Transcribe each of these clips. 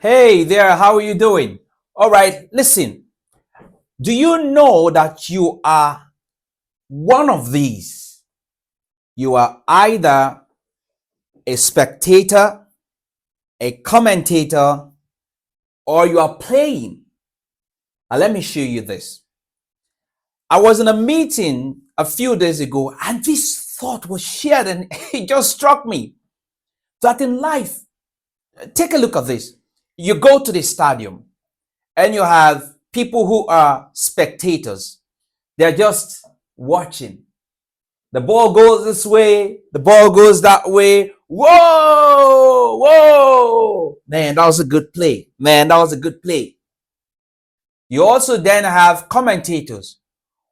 Hey there, how are you doing? All right, listen. Do you know that you are one of these? You are either a spectator, a commentator, or you are playing. Now, let me show you this. I was in a meeting a few days ago, and this thought was shared, and it just struck me that in life, take a look at this. You go to the stadium, and you have people who are spectators. They're just watching. The ball goes this way, the ball goes that way. Whoa, whoa. Man, that was a good play. Man, that was a good play. You also then have commentators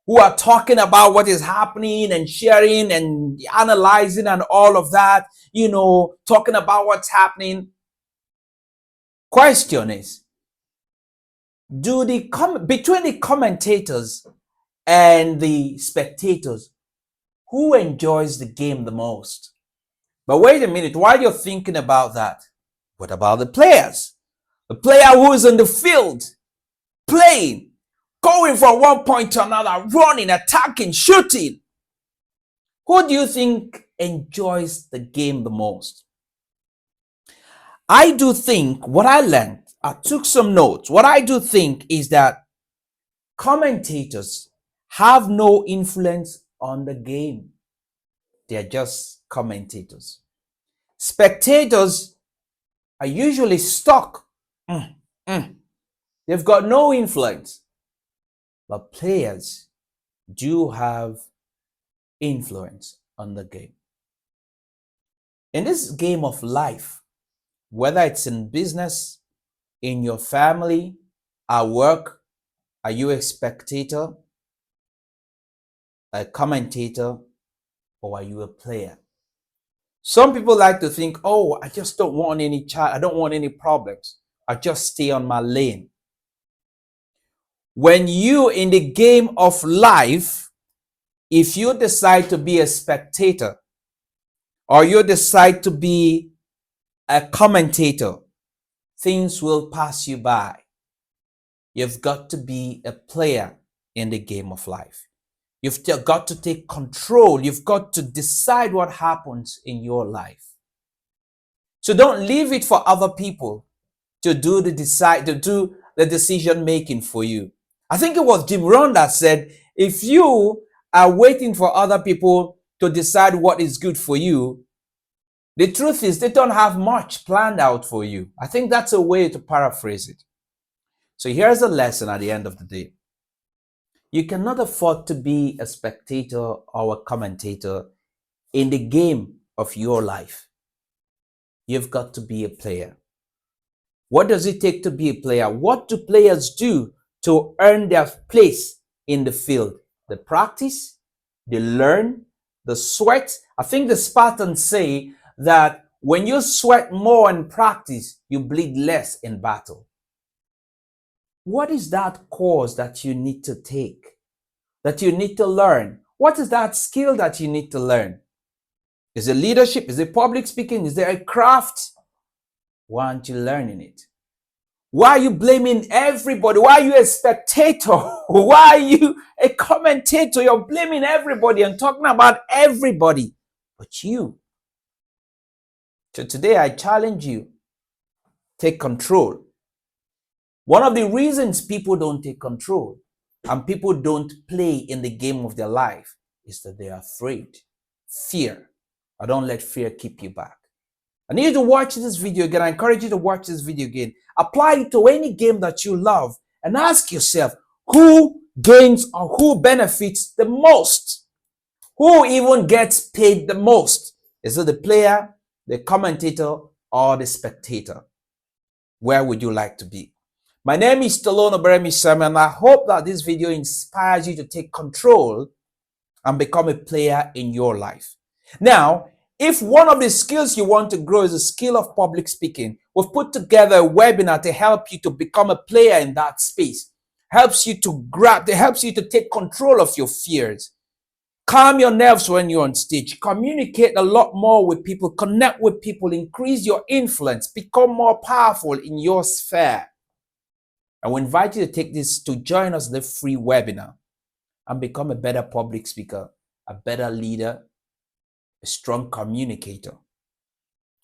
who are talking about what is happening and sharing and analyzing and all of that, talking about what's happening. Question is, between the commentators and the spectators, who enjoys the game the most? But wait a minute, while you're thinking about that, what about the players? The player who is in the field, playing, going from one point to another, running, attacking, shooting. Who do you think enjoys the game the most? I do think what I learned, I took some notes. What I do think is that commentators have no influence on the game. They're just commentators. Spectators are usually stuck. They've got no influence. But players do have influence on the game. In this game of life, whether it's in business, in your family, at work, are you a spectator, a commentator, or are you a player? Some people like to think, oh, I just don't want any I don't want any problems. I just stay on my lane. When you in the game of life, if you decide to be a spectator or you decide to be a commentator, things will pass you by. You've got to be a player in the game of life. You've got to take control. You've got to decide what happens in your life. So don't leave it for other people to do the decision making for you. I think it was Jim Rohn that said, if you are waiting for other people to decide what is good for you, the truth is they don't have much planned out for you. I think that's a way to paraphrase it. So here's a lesson at the end of the day. You cannot afford to be a spectator or a commentator in the game of your life. You've got to be a player. What does it take to be a player? What do players do to earn their place in the field? They practice, they learn, they sweat. I think the Spartans say that when you sweat more in practice, you bleed less in battle. What is that course that you need to take, that you need to learn? What is that skill that you need to learn? Is it leadership? Is it public speaking? Is there a craft? Why aren't you learning it? Why are you blaming everybody? Why are you a spectator? Why are you a commentator? You're blaming everybody and talking about everybody but you. So today I challenge you, take control. One of the reasons people don't take control and people don't play in the game of their life is that they are afraid. Fear. I don't let fear keep you back. I need you to watch this video again. I encourage you to watch this video again. Apply it to any game that you love and ask yourself, who gains or who benefits the most? Who even gets paid the most? Is it the player, the commentator, or the spectator? Where would you like to be? My name is Stallone-Obaraemi, and I hope that this video inspires you to take control and become a player in your life. Now, if one of the skills you want to grow is a skill of public speaking, we've put together a webinar to help you to become a player in that space. Helps you to take control of your fears. Calm your nerves when you're on stage. Communicate a lot more with people. Connect with people. Increase your influence. Become more powerful in your sphere. I will invite you to take this, to join us in the free webinar and become a better public speaker, a better leader, a strong communicator.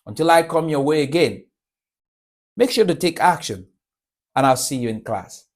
Until I come your way again, make sure to take action, and I'll see you in class.